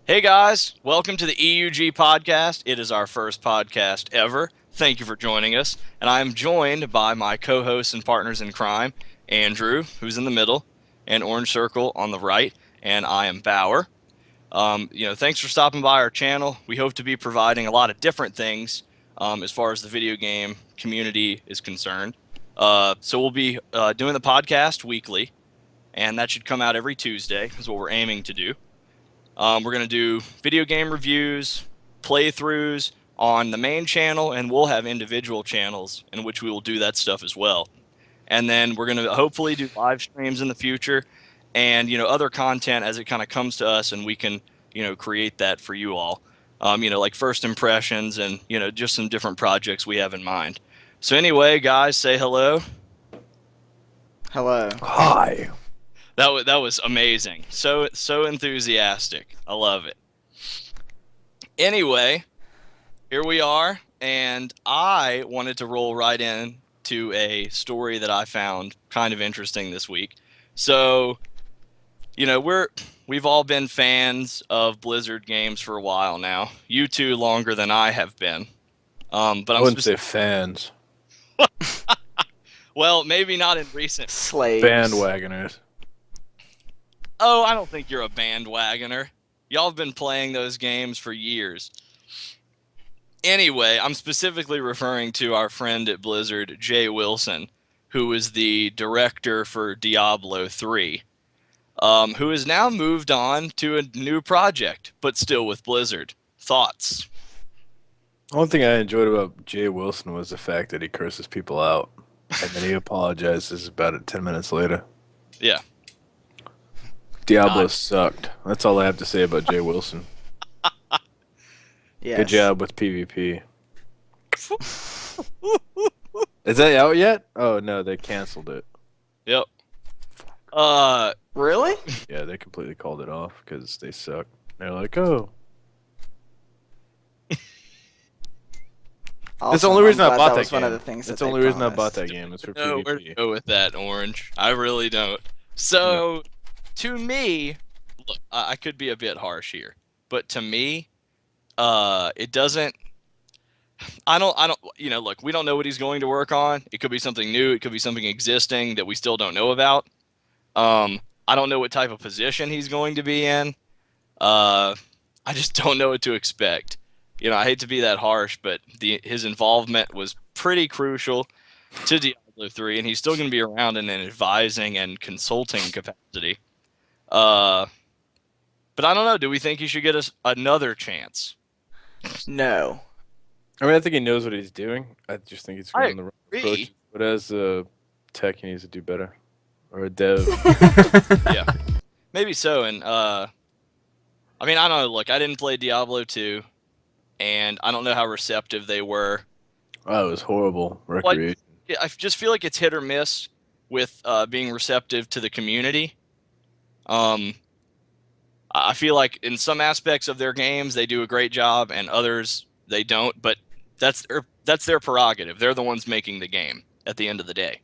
Hey guys, welcome to the EUG podcast. It is our first podcast ever. Thank you for joining us. And I am joined by my co-hosts and partners in crime, Andrew, who's in the middle, and OrangeCircle on the right, and I am Bauer. Thanks for stopping by our channel. We hope to be providing a lot of different things as far as the video game community is concerned. So we'll be doing the podcast weekly, and that should come out every Tuesday, is what we're aiming to do. We're going to do video game reviews, playthroughs on the main channel, and we'll have individual channels in which we will do that stuff as well. And then we're going to hopefully do live streams in the future and, other content as it kind of comes to us and we can, create that for you all. Like first impressions and, just some different projects we have in mind. So anyway, guys, say hello. Hello. Hi. That was amazing. So enthusiastic. I love it. Anyway, here we are, and I wanted to roll right in to a story that I found kind of interesting this week. So, we've all been fans of Blizzard games for a while now. You two longer than I have been. But I wouldn't say fans. Well, maybe not in recent. Slaves. Bandwagoners. Oh, I don't think you're a bandwagoner. Y'all have been playing those games for years. Anyway, I'm specifically referring to our friend at Blizzard, Jay Wilson, who is the director for Diablo 3, who has now moved on to a new project, but still with Blizzard. Thoughts? One thing I enjoyed about Jay Wilson was the fact that he curses people out, and then he apologizes about it 10 minutes later. Yeah. Diablo sucked. That's all I have to say about Jay Wilson. Yes. Good job with PvP. Is that out yet? Oh no, they canceled it. Yep. Really? Yeah, they completely called it off because they suck. They're like, oh. That's the only reason I bought that game. One of the things That's that the only reason I bought that game. It's for no, where to PvP. go with that, Orange? I really don't. So, to me, look, I could be a bit harsh here, but to me, it doesn't. I don't. Look, we don't know what he's going to work on. It could be something new. It could be something existing that we still don't know about. I don't know what type of position he's going to be in. I just don't know what to expect. I hate to be that harsh, but his involvement was pretty crucial to Diablo 3, and he's still going to be around in an advising and consulting capacity. But I don't know. Do we think he should get us another chance? No. I mean, I think he knows what he's doing. I just think he's going on the wrong approach. But as a tech, he needs to do better. Or a dev. Yeah. Maybe so. And, I mean, I don't know. Look, I didn't play Diablo 2, and I don't know how receptive they were. Oh, it was horrible. Recreation. I just feel like it's hit or miss with being receptive to the community. I feel like in some aspects of their games they do a great job, and others they don't. But that's their prerogative. They're the ones making the game at the end of the day.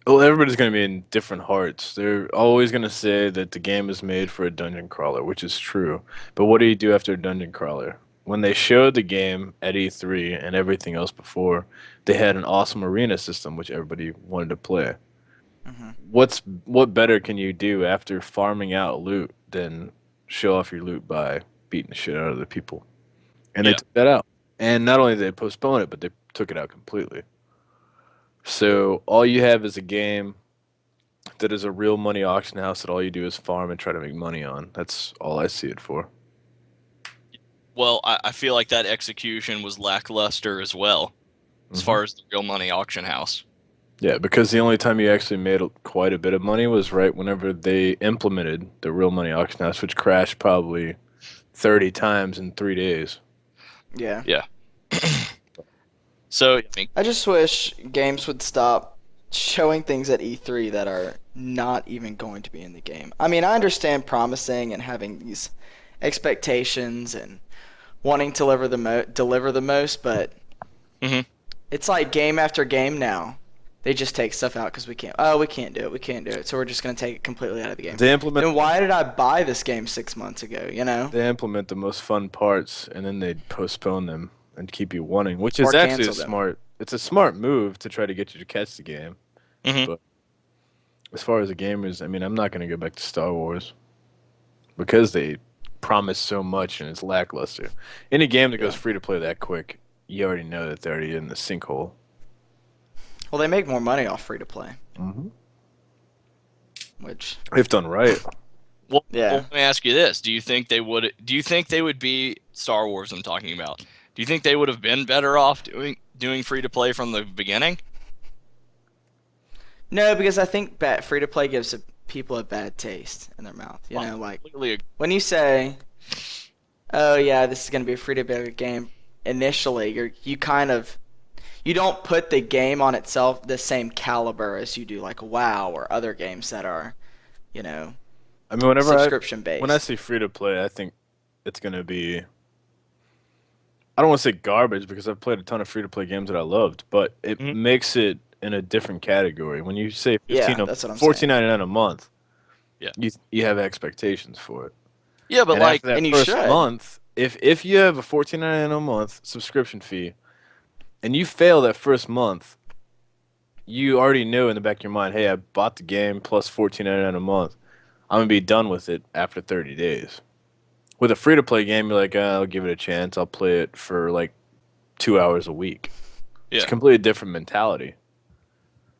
Well, everybody's going to be in different hearts. They're always going to say that the game is made for a dungeon crawler, which is true. But what do you do after a dungeon crawler? When they showed the game at E3 and everything else before, they had an awesome arena system, which everybody wanted to play. Mm-hmm. What better can you do after farming out loot than show off your loot by beating the shit out of the people? And they took that out. And not only did they postpone it, but they took it out completely. So all you have is a game that is a real money auction house that all you do is farm and try to make money on. That's all I see it for. Well, I feel like that execution was lackluster as well, as far as the real money auction house. Yeah, because the only time you actually made quite a bit of money was right whenever they implemented the real money auction house, which crashed probably 30 times in 3 days. Yeah. Yeah. So I just wish games would stop showing things at E3 that are not even going to be in the game. I mean, I understand promising and having these expectations and wanting to deliver the most, but Mhm. it's like game after game now. They just take stuff out because we can't. Oh, we can't do it. We can't do it. So we're just gonna take it completely out of the game. They implement. Then why did I buy this game 6 months ago? You know. They implement the most fun parts, and then they postpone them and keep you wanting, which is Or actually cancel them. smart. It's a smart move to try to get you to catch the game. Mhm. But as far as the gamers, I mean, I'm not going to go back to Star Wars because they promise so much and it's lackluster. Any game that goes free to play that quick, you already know that they're already in the sinkhole. Well, they make more money off free to play, Mm-hmm. which If done right. Well, Yeah. let me ask you this: Do you think they would? Do you think they would be Star Wars? I'm talking about. Do you think they would have been better off doing free to play from the beginning? no, because I think free to play gives people a bad taste in their mouth. You know, like Completely when you say, "Oh yeah, this is gonna be a free to play game," initially you don't put the game on itself the same caliber as you do like WoW or other games that are, you know, I mean, when I subscription based. say free to play, I think it's going to be. I don't want to say garbage because I've played a ton of free to play games that I loved, but it Mhm. makes it in a different category. When you say Yeah, that's what I'm saying. $14.99 a month, Yeah. you have expectations for it. Yeah, but And like, after that and you first should. month, if you have a $14.99 a month subscription fee, and you fail that first month, you already know in the back of your mind, hey, I bought the game plus $14.99 a month. I'm gonna be done with it after 30 days. With a free to play game, you're like, I'll give it a chance. I'll play it for like 2 hours a week. It's Yeah. a completely different mentality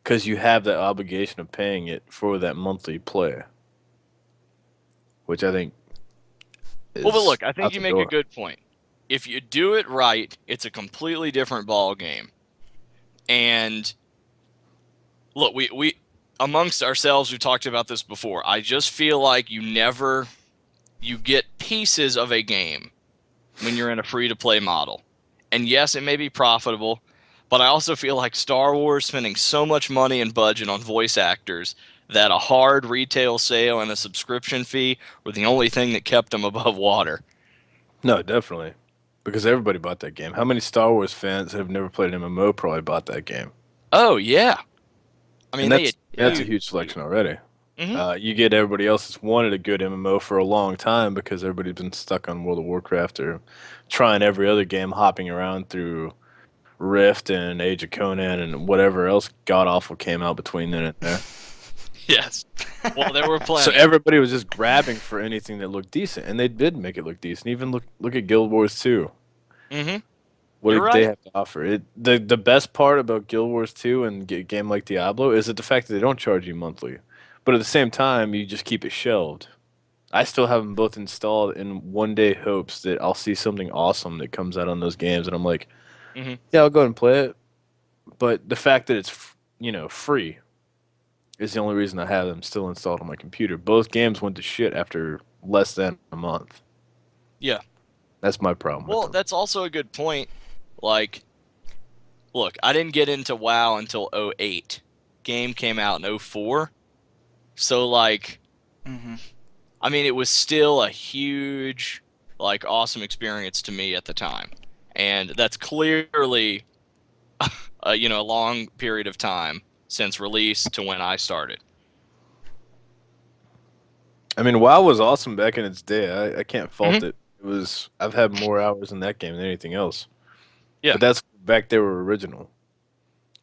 because you have that obligation of paying it for that monthly play, which I think is well, but look, I think out you the make a door. good point. If you do it right, it's a completely different ball game. And look, we amongst ourselves, we talked about this before. I just feel like you get pieces of a game when you're in a free to play model. And yes, it may be profitable, but I also feel like Star Wars spending so much money and budget on voice actors that a hard retail sale and a subscription fee were the only thing that kept them above water. No, definitely. Because everybody bought that game. How many Star Wars fans that have never played an MMO probably bought that game? Oh yeah, I mean And they that's a huge selection already. Mhm. You get everybody else that's wanted a good MMO for a long time because everybody's been stuck on World of Warcraft or trying every other game, hopping around through Rift and Age of Conan and whatever else god awful came out between then and there. Yes. Well, there were plenty. So everybody was just grabbing for anything that looked decent, and they did make it look decent. Even look at Guild Wars 2. Mhm. What You're did they right. have to offer? The best part about Guild Wars 2 and a game like Diablo is that the fact that they don't charge you monthly, but at the same time you just keep it shelved. I still have them both installed in one day hopes that I'll see something awesome that comes out on those games, and I'm like, Mhm. yeah, I'll go ahead and play it. But the fact that it's free is the only reason I have them still installed on my computer. Both games went to shit after less than a month. Yeah. That's my problem Well, with them. that's also a good point. Like, look, I didn't get into WoW until 08. Game came out in 04. So like, hmm I mean, it was still a huge, like, awesome experience to me at the time. And that's clearly, a long period of time since release to when I started. I mean, WoW was awesome back in its day. I can't fault Mhm. it. I've had more hours in that game than anything else. Yeah. But that's back they were original.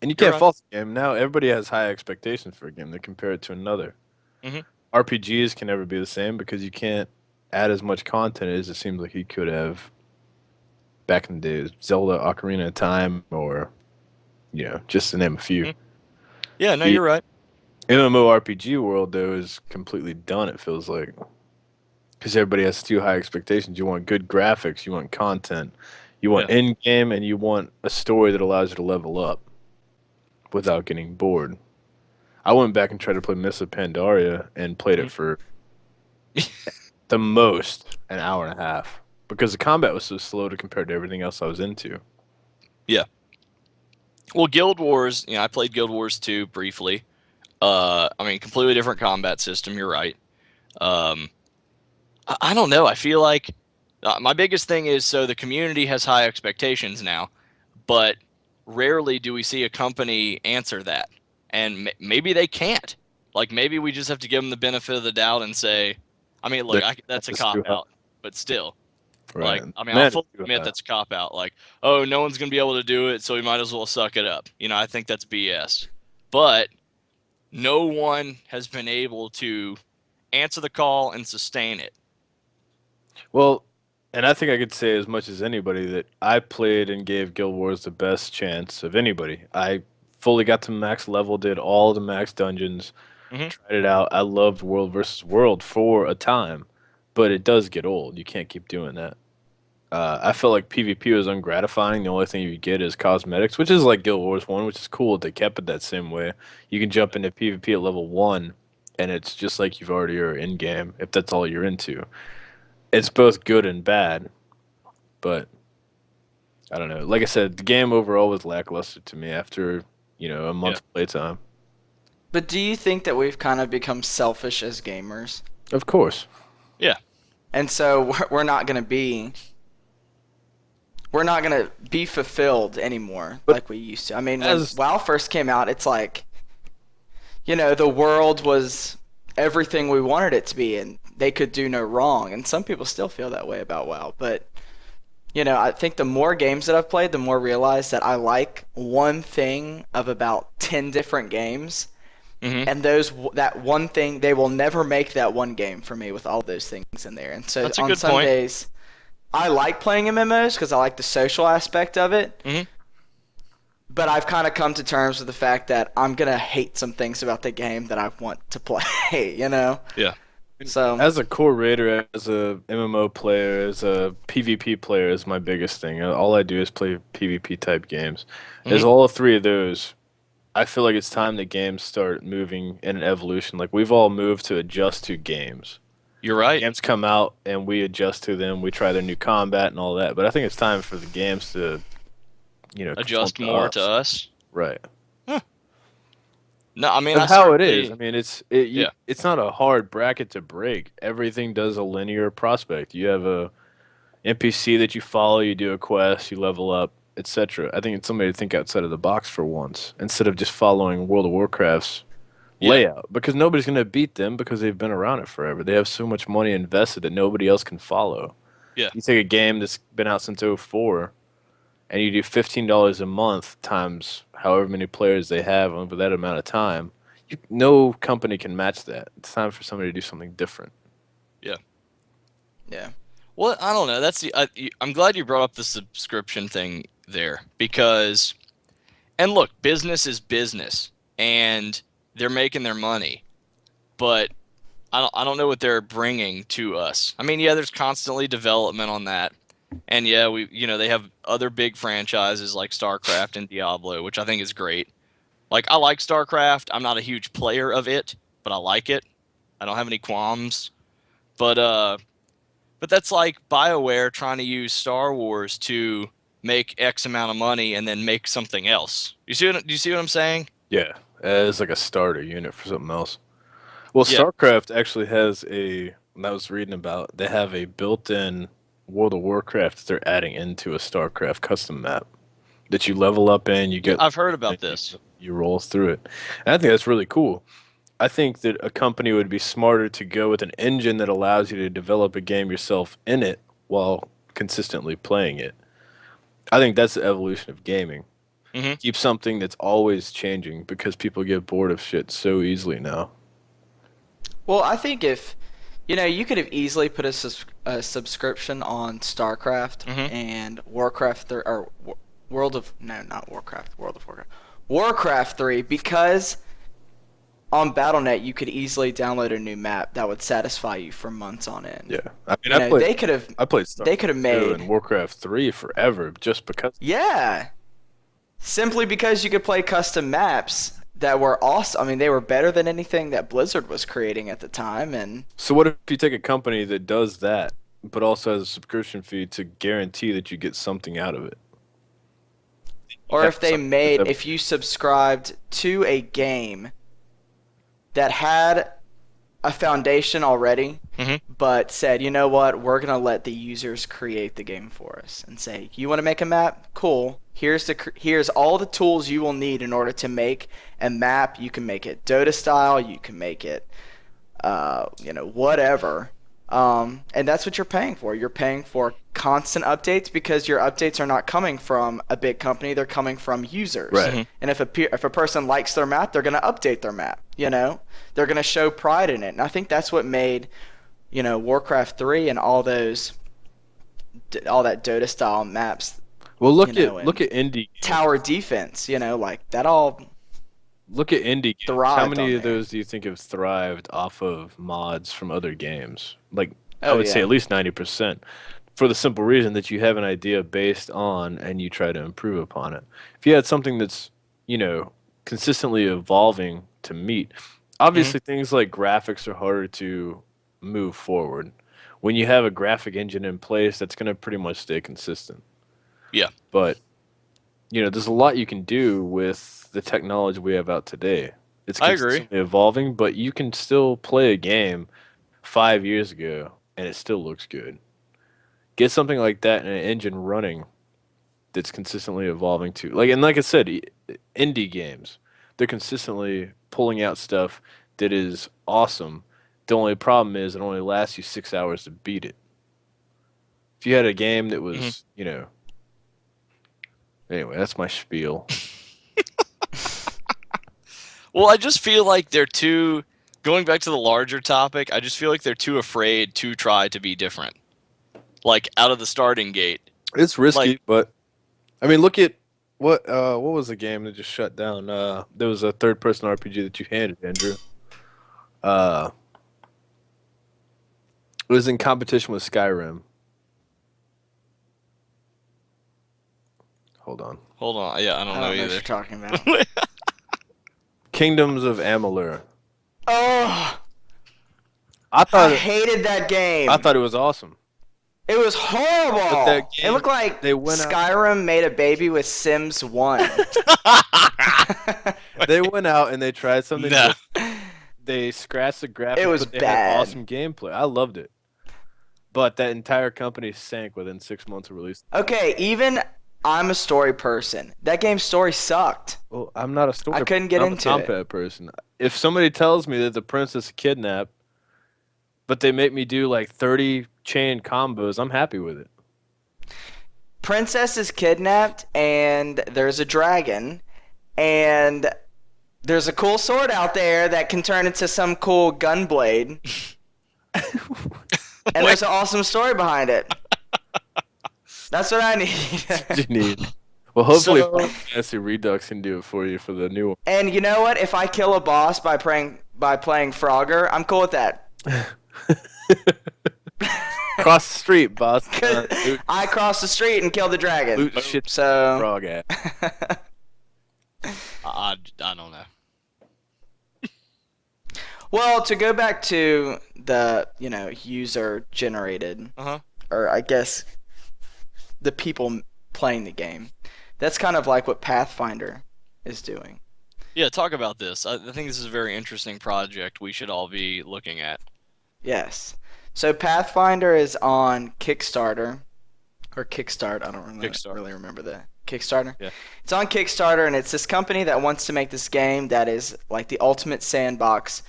And you You're can't right. fault the game. Now everybody has high expectations for a game. They compare it to another. Mhm. RPGs can never be the same because you can't add as much content as it seems like you could have back in the days. Zelda Ocarina of Time or, just to name a few. Mhm. Yeah, no, The you're right. MMORPG world, though, is completely done, it feels like. Because everybody has too high expectations. You want good graphics, you want content, you want Yeah. in game, and you want a story that allows you to level up without getting bored. I went back and tried to play Mists of Pandaria and played it Mhm. for the most an hour and a half because the combat was so slow to compare to everything else I was into. Yeah. Well, Guild Wars, I played Guild Wars 2 briefly. I mean, completely different combat system, you're right. Um, I don't know. I feel like my biggest thing is so the community has high expectations now, but rarely do we see a company answer that. and maybe they can't. Like, maybe we just have to give them the benefit of the doubt and say, I mean, look, that's a cop-out, but still. Right. Like, I mean, I'll fully admit that's a cop-out. Like, oh, no one's going to be able to do it, so we might as well suck it up. You know, I think that's BS. But no one has been able to answer the call and sustain it. Well, and I think I could say as much as anybody that I played and gave Guild Wars the best chance of anybody. I fully got to max level, did all the max dungeons, tried it out. I loved World versus World for a time, but it does get old. You can't keep doing that. I felt like PvP was ungratifying. The only thing you get is cosmetics, which is like Guild Wars 1, which is cool. They kept it that same way. You can jump into PvP at level 1, and it's just like you've already are in-game, if that's all you're into. It's both good and bad, but I don't know. Like I said, the game overall was lackluster to me after, a month's playtime. But do you think that we've kind of become selfish as gamers? Of course. Yeah. And so we're not going to be fulfilled anymore like we used to. I mean, when WoW first came out, it's like, the world was everything we wanted it to be, and they could do no wrong. And some people still feel that way about WoW. But, I think the more games that I've played, the more I realize that I like one thing of about 10 different games. And that one thing, they will never make that one game for me with all those things in there. And so on some days, I like playing MMOs because I like the social aspect of it. But I've kind of come to terms with the fact that I'm going to hate some things about the game that I want to play, Yeah. So as a core raider, as a MMO player, as a PvP player is my biggest thing. All I do is play PvP type games. As all three of those, I feel like it's time that games start moving in an evolution. Like, we've all moved to adjust to games. You're right. Games come out and we adjust to them. We try their new combat and all that. But I think it's time for the games to, adjust more to us. Right. Huh. No, I mean, that's how it is. I mean, it's not a hard bracket to break. Everything does a linear prospect. You have a NPC that you follow, you do a quest, you level up, etc. I think it's somebody to think outside of the box for once, instead of just following World of Warcraft's layout, because nobody's going to beat them because they've been around it forever. They have so much money invested that nobody else can follow. Yeah. You take a game that's been out since 2004 and you do $15 a month times however many players they have over that amount of time, no company can match that. It's time for somebody to do something different. Yeah. Well, I don't know. I'm glad you brought up the subscription thing there, because, and look, business is business, and they're making their money, but I don't know what they're bringing to us. I mean, yeah, there's constantly development on that, and yeah, they have other big franchises like StarCraft and Diablo, which I think is great. Like, I like StarCraft. I'm not a huge player of it, but I like it. I don't have any qualms. But that's like BioWare trying to use Star Wars to make X amount of money and then make something else. Do you see what I'm saying? Yeah, it's like a starter unit for something else. Well, StarCraft actually has I was reading about, they have a built-in World of Warcraft that they're adding into a StarCraft custom map that you level up in. You get. I've heard about this. You roll through it, and I think that's really cool. I think that a company would be smarter to go with an engine that allows you to develop a game yourself in it while consistently playing it. I think that's the evolution of gaming. Keep something that's always changing, because people get bored of shit so easily now. Well, I think if, you could have easily put a subscription on StarCraft and Warcraft 3, or World of Warcraft. Warcraft 3, because on Battle.net you could easily download a new map that would satisfy you for months on end. Yeah, I mean, I played StarCraft they could have made and Warcraft 3 forever just because. Yeah, simply because you could play custom maps that were awesome. I mean, they were better than anything that Blizzard was creating at the time. And so what if you take a company that does that, but also has a subscription fee to guarantee that you get something out of it? Or if you subscribed to a game that had a foundation already, Mhm. but said, you know what, we're gonna let the users create the game for us and say, you want to make a map? Cool. Here's all the tools you will need in order to make a map. You can make it Dota style. You can make it, whatever. And that's what you're paying for. You're paying for constant updates because your updates are not coming from a big company. They're coming from users. Right. Mhm. And if a person likes their map, they're going to update their map. They're going to show pride in it. And I think that's what made Warcraft 3 and all that Dota style maps. Well, look You know, at and indie games. Tower defense. Like that all Look at indie games. How thrived many on of there. those do you think have thrived off of mods from other games? Like, I Oh would say yeah. at least 90%, for the simple reason that you have an idea based on and you try to improve upon it. If you had something that's, you know, consistently evolving to meet, Mhm. obviously things like graphics are harder to move forward. When you have a graphic engine in place, that's going to pretty much stay consistent. Yeah. But there's a lot you can do with the technology we have out today. It's I agree. consistently evolving, but you can still play a game 5 years ago and it still looks good. Get something like that in an engine running that's consistently evolving too. Like I said, indie games, they're consistently pulling out stuff that is awesome. The only problem is it only lasts you 6 hours to beat it. If you had a game that Mhm. was, anyway, that's my spiel. Well, I just feel like they're too. Going back to the larger topic, I just feel like they're too afraid to try to be different. Like out of the starting gate. It's risky, Like, but I mean, look at what was the game that just shut down? There was a third person RPG that you handed, Andrew. Uh, it was in competition with Skyrim. Hold on. hold on. Yeah, I don't I know don't know what either. you're talking about. Kingdoms of Amalur. Oh, I I thought it, hated that game. I thought it was awesome. It was But that horrible. It game, looked like they went out. Skyrim made a baby with Sims 1. They went out and they tried something No. different. They scratched the graphics, It was but they had bad. awesome gameplay. I loved it. But that entire company sank within 6 months of release. Okay, even I'm a story person. That game's story sucked. Well, I'm not a story. I couldn't get I'm into a it. combat person. If somebody tells me that the princess is kidnapped, but they make me do like 30 chain combos, I'm happy with it. Princess is kidnapped, and there's a dragon, and there's a cool sword out there that can turn into some cool gun blade, and there's an awesome story behind it. That's what I need. You need. Well, hopefully, So- Final Fantasy Redux can do it for you for the new one. And you know what? If I kill a boss by playing Frogger, I'm cool with that. Cross the street, boss. 'Cause I crossed the street and killed the dragon. Loot shit So frog ass. I don't know. well, to go back to the, user generated, Uh-huh. or I guess the people playing the game. That's kind of like what Pathfinder is doing. Yeah, talk about this. I think this is a very interesting project we should all be looking at. Yes. So Pathfinder is on Kickstarter or Kickstart. I don't Kickstarter. really remember the Kickstarter. Yeah. It's on Kickstarter, and it's this company that wants to make this game that is like the ultimate sandbox.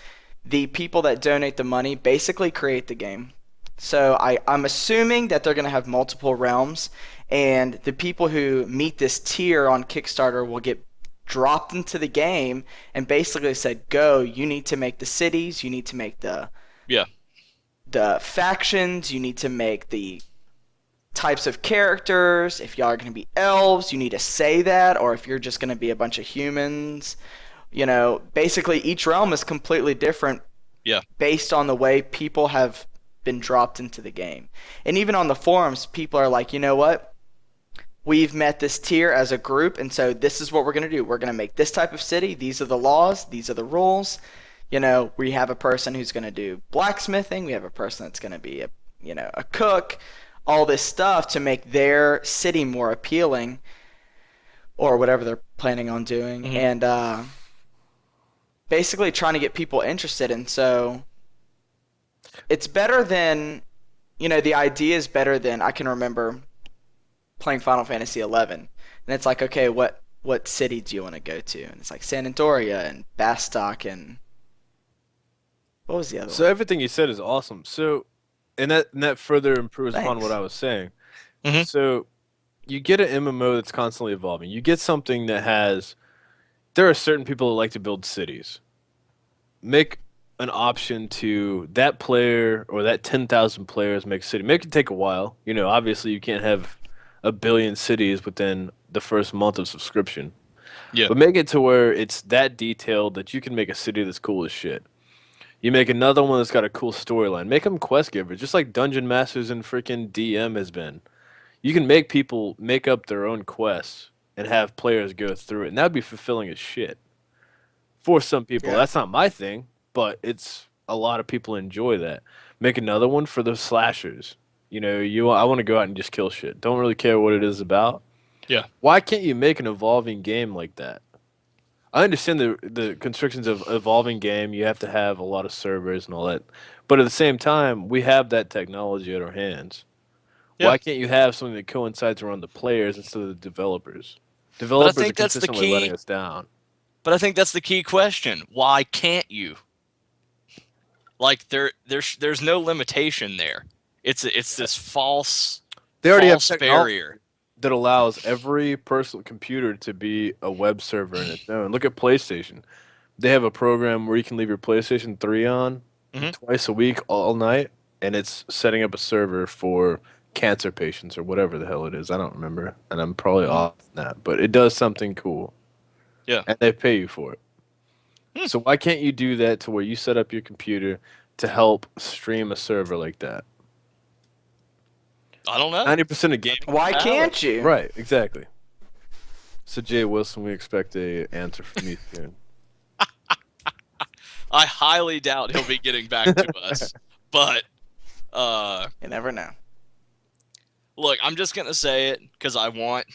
The people that donate the money basically create the game. So I'm assuming that they're going to have multiple realms, and the people who meet this tier on Kickstarter will get dropped into the game and basically said, go, you need to make the cities, you need to make the Yeah. factions, you need to make the types of characters. If y'all are going to be elves, you need to say that, or if you're just going to be a bunch of humans. Basically each realm is completely different. Yeah. Based on the way people have been dropped into the game. And even on the forums, people are like, you know what? We've met this tier as a group, and so this is what we're going to do. We're going to make this type of city. These are the laws. These are the rules. We have a person who's going to do blacksmithing. We have a person that's going to be a cook. All this stuff to make their city more appealing, or whatever they're planning on doing, Mhm. and basically trying to get people interested. And so it's better than, the idea is better than I can remember playing Final Fantasy 11, and it's like, okay, what city do you want to go to? And it's like San Antoria and Bastock and what was the other So one? everything you said is awesome. So, and that further improves upon what Thanks. I was saying. Hmm. So you get an MMO that's constantly evolving. You get something that has. There are certain people that like to build cities. Make an option to that player or that 10,000 players make city. Make it take a while. Obviously you can't have a billion cities within the first month of subscription. Yeah. But make it to where it's that detailed that you can make a city that's cool as shit. You make another one that's got a cool storyline. Make them quest givers, just like Dungeon Masters and freaking DM has been. You can make people make up their own quests and have players go through it, and that'd be fulfilling as shit for some people. Yeah. That's not my thing, but it's a lot of people enjoy that. Make another one for the slashers. I want to go out and just kill shit. Don't really care what it is about. Yeah. Why can't you make an evolving game like that? I understand the constrictions of evolving game. You have to have a lot of servers and all that, but at the same time, we have that technology at our hands. Yeah. Why can't you have something that coincides around the players instead of the developers? But I Developers are think that's the consistently letting key. us down. But I think that's the key question. Why can't you? Like there's no limitation there. It's this They already have false technology barrier. that allows every personal computer to be a web server in its own. Look at PlayStation. They have a program where you can leave your PlayStation 3 on Hmm. twice a week, all night, and it's setting up a server for cancer patients or whatever the hell it is. I don't remember, and I'm probably Hmm. off on that, but it does something cool, Yeah. and they pay you for it. Hmm. So why can't you do that to where you set up your computer to help stream a server like that? I don't know. 90% of gaming. Why Valid. can't you? Right, exactly. So Jay Wilson, we expect a answer from you soon. I highly doubt he'll be getting back to us. But You never know. look, I'm just gonna say it because I want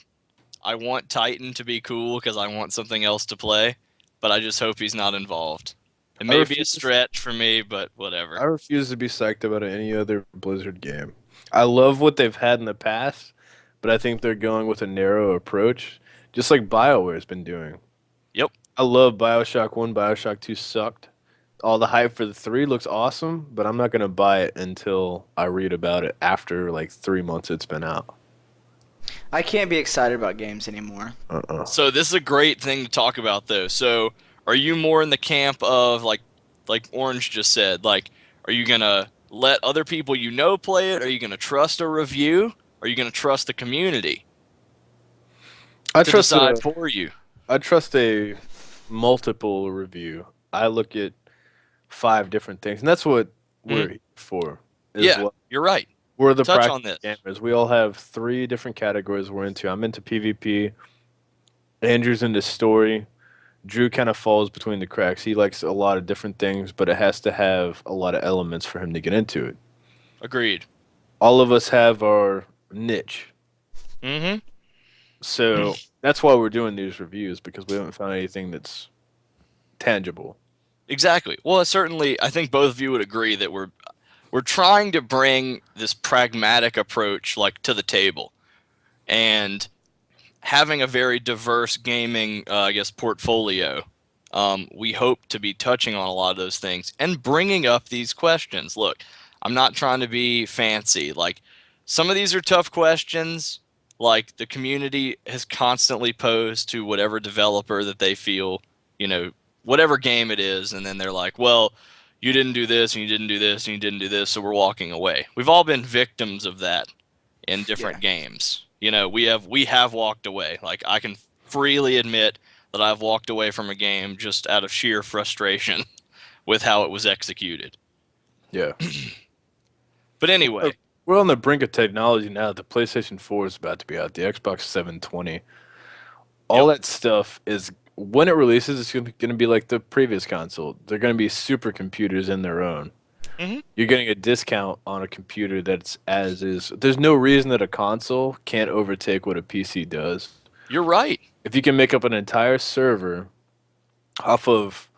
Titan to be cool because I want something else to play. But I just hope he's not involved. It I may be a refuse- stretch for me, but I whatever. refuse to be psyched about any other Blizzard game. I love what they've had in the past, but I think they're going with a narrow approach, just like BioWare's been doing. Yep. I love BioShock 1, BioShock 2 sucked. All the hype for the 3 looks awesome, but I'm not going to buy it until I read about it after like 3 months it's been out. I can't be excited about games anymore. So this is a great thing to talk about, though. So are you more in the camp of like Orange just said, like, are you gonna let other people play it? Are you gonna trust a review? Are you gonna trust the community I to trust decide a, for you? I trust a multiple review. I look at 5 different things, and that's what we're here for. Is Yeah, what you're right. we're the Touch on practice this. gamers. We all have 3 different categories we're into. I'm into PvP. Andrew's into story. Drew kind of falls between the cracks. He likes a lot of different things, but it has to have a lot of elements for him to get into it. Agreed. All of us have our niche. Mm-hmm. So that's why we're doing these reviews, because we haven't found anything that's tangible. Exactly. Well, certainly, I think both of you would agree that we're trying to bring this pragmatic approach to the table, and having a very diverse gaming, I guess, portfolio. We hope to be touching on a lot of those things and bringing up these questions. Look, I'm not trying to be fancy. Like, some of these are tough questions. Like, the community has constantly posed to whatever developer that they feel, whatever game it is, and then they're like, well, you didn't do this, and you didn't do this, and you didn't do this, so we're walking away. We've all been victims of that in different Yeah. games. We have walked away. Like, I can freely admit that I've walked away from a game just out of sheer frustration with how it was executed. Yeah. But anyway, We're on the brink of technology now. The PlayStation 4 is about to be out. The Xbox 720. All that stuff is, when it releases, it's going to be like the previous console. They're going to be supercomputers in their own. Mhm. You're getting a discount on a computer that's as is. There's no reason that a console can't overtake what a PC does. you're right. If you can make up an entire server off of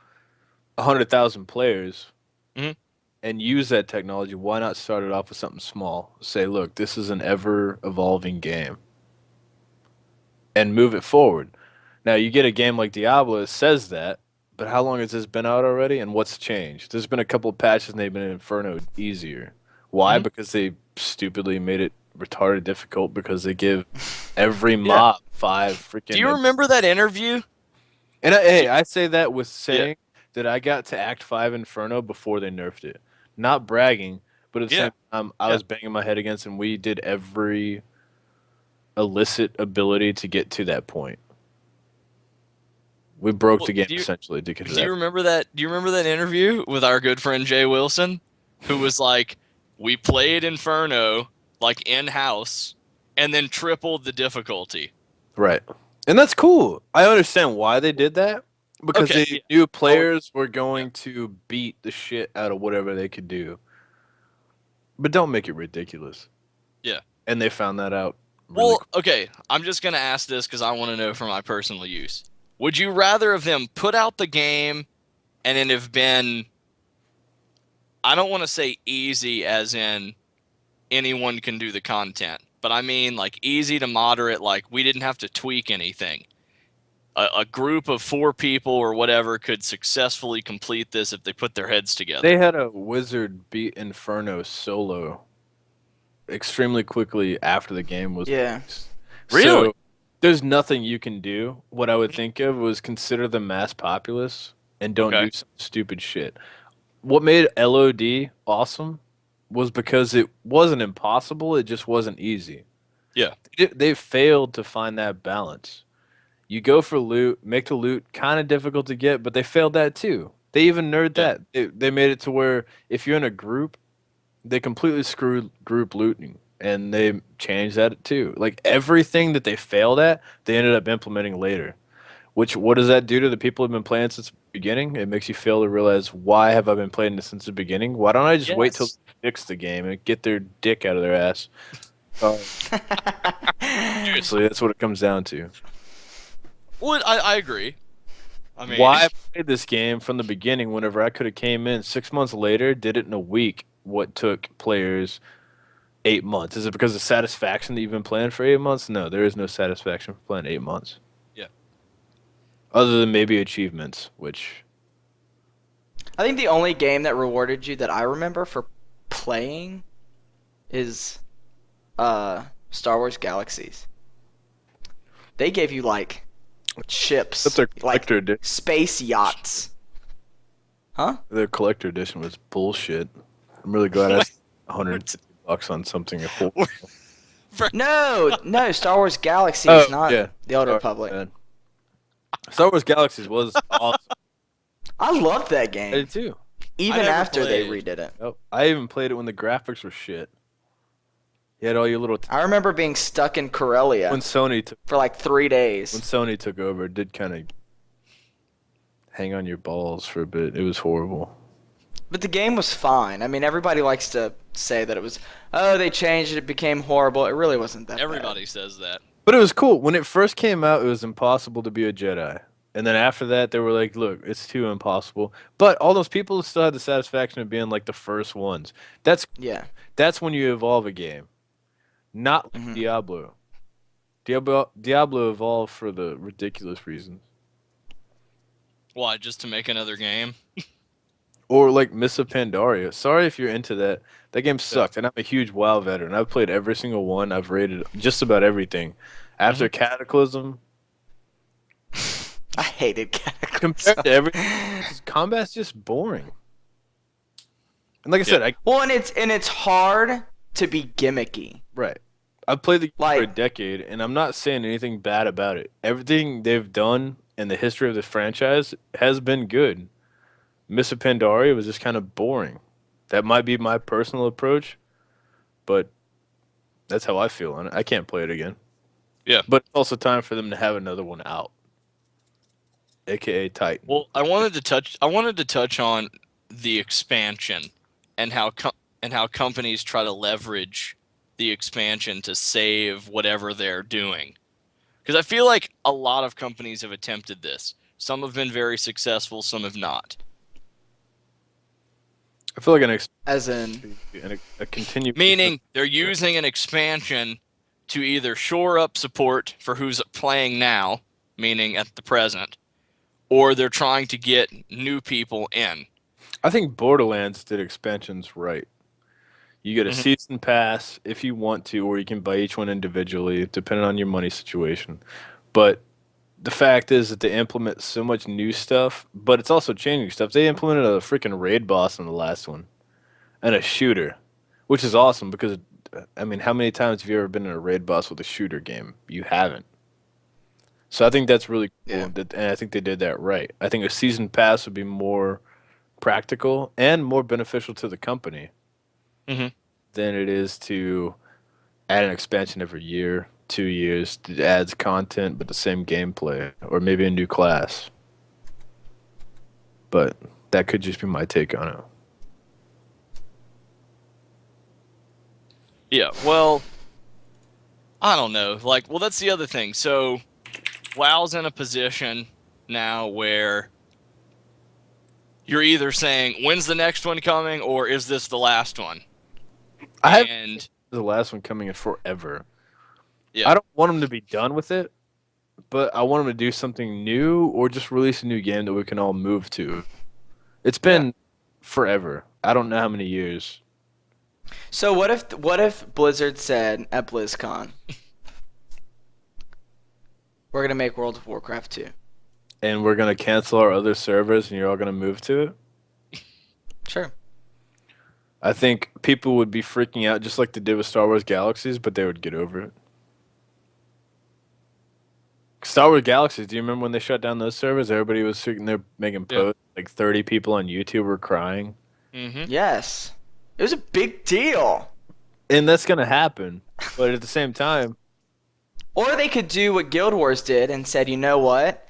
100,000 players, Mhm. and use that technology, why not start it off with something small? Say, look, this is an ever evolving game, and move it forward. Now, you get a game like Diablo that says that, but how long has this been out already, and what's changed? There's been a couple of patches and they've been in Inferno easier. Why? Mhm. Because they stupidly made it retarded difficult because they give every Yeah. mob 5 freaking. Do you remember that interview? And hey, I say that with Yeah. saying that I got to Act 5 Inferno before they nerfed it. Not bragging, but at the Yeah. same time, I Yeah. was banging my head against, and we did every illicit ability to get to that point. We broke Well, the game do you essentially to get to do you that. remember that? Do you remember that interview with our good friend Jay Wilson, who was like, "We played Inferno like in house, and then tripled the difficulty." Right. And that's cool. I understand why they did that because Okay. they Yeah. knew Oh, players were yeah. going to beat the shit out of whatever they could do. But don't make it ridiculous. Yeah. And they found that out really Well, quick. okay. I'm just gonna ask this because I want to know for my personal use. Would you rather have them put out the game and it have been? I don't want to say easy, as in anyone can do the content, but I mean like easy to moderate. Like we didn't have to tweak anything. A group of 4 people or whatever could successfully complete this if they put their heads They together. had a wizard beat Inferno solo extremely quickly after the game was Yeah. released. Really? So there's nothing you can do. What I would think of was consider the mass populace and don't Okay. do some stupid shit. What made LOD awesome was because it wasn't impossible, it just wasn't easy. Yeah. They failed to find that balance. You go for loot, make the loot kind of difficult to get, but they failed that too. They even nerd Yeah. that. They made it to where if you're in a group, they completely screwed group looting, and they changed that too. Like everything that they failed at, they ended up implementing later. Which what does that do to the people who've been playing since the beginning? It makes you fail to realize, why have I been playing this since the beginning? Why don't I just wait till Yes. they fix the game and get their dick out of their ass? Seriously, that's what it comes down to. Well, I agree. I mean, Why I played this game from the beginning whenever I could have came in 6 months later, did it in a week, what took players 8 months? Is it because of satisfaction that you've been playing for 8 months? No, there is no satisfaction for playing 8 months. yeah. Other than maybe achievements, which I think the only game that rewarded you that I remember for playing is Star Wars Galaxies. They gave you like except ships, their like collector edition. space yachts. Huh? Their collector edition was bullshit. I'm really glad I spent $150 on something affordable. No, Star Wars Galaxies, Oh, not yeah. the Old Sorry, Republic. man. Star Wars Galaxies was awesome. I loved that I game, did too. even never after they played. redid it. Yep. I even played it when the graphics were shit. You had all your little I remember being stuck in Corellia when Sony took for like 3 days. over, it did kind of hang on your balls for a bit. It was horrible. But the game was fine. I mean, everybody likes to say that it was, oh, they changed it, it became horrible. It really wasn't that Everybody says that. But it was cool. When it first came out, it was impossible to be a Jedi. And then after that, they were like, look, it's too impossible. But all those people still had the satisfaction of being like the first ones. That's bad. Yeah. that's when you evolve a game. Not like Mhm. Diablo. Diablo evolved for the ridiculous reasons. Why? Just to make another game? Or like Miss of Pandaria. Sorry if you're into that. That game sucked, and I'm a huge WoW veteran. I've played every single one. I've rated just about everything. After Cataclysm, I hated Cataclysm. compared to everything, combat's just boring. And like I said, Well, and it's hard to be gimmicky. right. I've played the game for a Like, decade, and I'm not saying anything bad about it. Everything they've done in the history of the franchise has been good. Miss of Pandaria was just kind of boring. That might be my personal approach, but that's how I feel on it. I can't play it again. Yeah. But it's also time for them to have another one out, aka Titan. Well, I wanted to touch on the expansion and how companies try to leverage the expansion to save whatever they're doing. Because I feel like a lot of companies have attempted this. Some have been very successful, some have not. I feel like an As in, And a continuation. Meaning they're using an expansion to either shore up support for who's playing now, meaning at the present, or they're trying to get new people in. I think Borderlands did expansions right. You get a Mhm. season pass if you want to, or you can buy each one individually, depending on your money situation. But the fact is that they implement so much new stuff, but it's also changing stuff. They implemented a freaking raid boss in the last one and a shooter, which is awesome because, I mean, how many times have you ever been in a raid boss with a shooter game? You haven't. So I think that's really yeah. cool, and I think they did that right. I think a season pass would be more practical and more beneficial to the company Mm-hmm. than it is to add an expansion every year, 2 years. It adds content but the same gameplay, or maybe a new class. But that could just be my take on it. Yeah, well, I don't know. Like, well, that's the other thing. So, WoW's in a position now where you're either saying, when's the next one coming, or is this the last one? I have And the last one coming in forever. yeah, I don't want them to be done with it, but I want them to do something new or just release a new game that we can all move to. It's been forever. I don't know how many years. So what if Blizzard said at BlizzCon, we're gonna make World of Warcraft 2? And we're gonna cancel our other servers, and you're all gonna move to it. Sure. I think people would be freaking out just like they did with Star Wars Galaxies, but they would get over it. Star Wars Galaxies, do you remember when they shut down those servers? Everybody was sitting there making Yeah. posts. Like 30 people on YouTube were crying. mm-hmm. Yes. It was a big deal. And that's going to happen. But at the same time, Or they could do what Guild Wars did and said, you know what?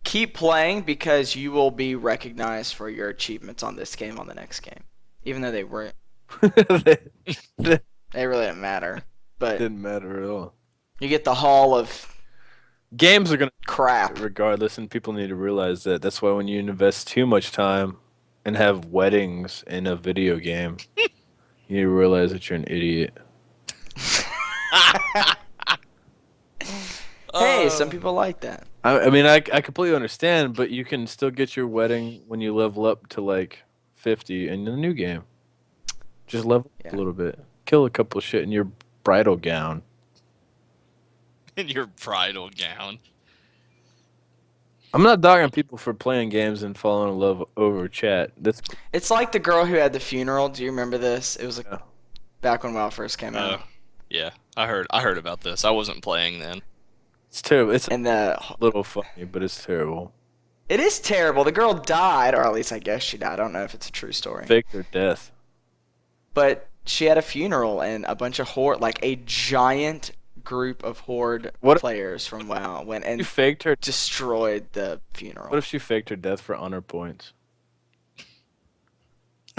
Keep playing because you will be recognized for your achievements on this game on the next game. Even though they weren't. it They really didn't matter. But didn't matter at all. you get the Hall of Games are going Crap. to, regardless, and people need to realize that. That's why when you invest too much time and have weddings in a video game, you need to realize that you're an idiot. Hey, some people like that. I mean, I completely understand, but you can still get your wedding when you level up to like 50 in the new game. Just level up a little bit. Kill a couple shit in your bridal gown. In your bridal gown. I'm not dogging people for playing games and falling in love over chat. It's like the girl who had the funeral. Do you remember this? It was like Yeah. back when WoW first came out. Yeah, I heard about this. I wasn't playing then. It's terrible. It's And a little funny, but it's terrible. it is terrible. The girl died, or at least I guess she died. I don't know if it's a true story. Faked her death. But she had a funeral and a bunch of horde, like a giant group of horde What- players from WoW went She and faked her. destroyed the funeral. What if she faked her death for honor points?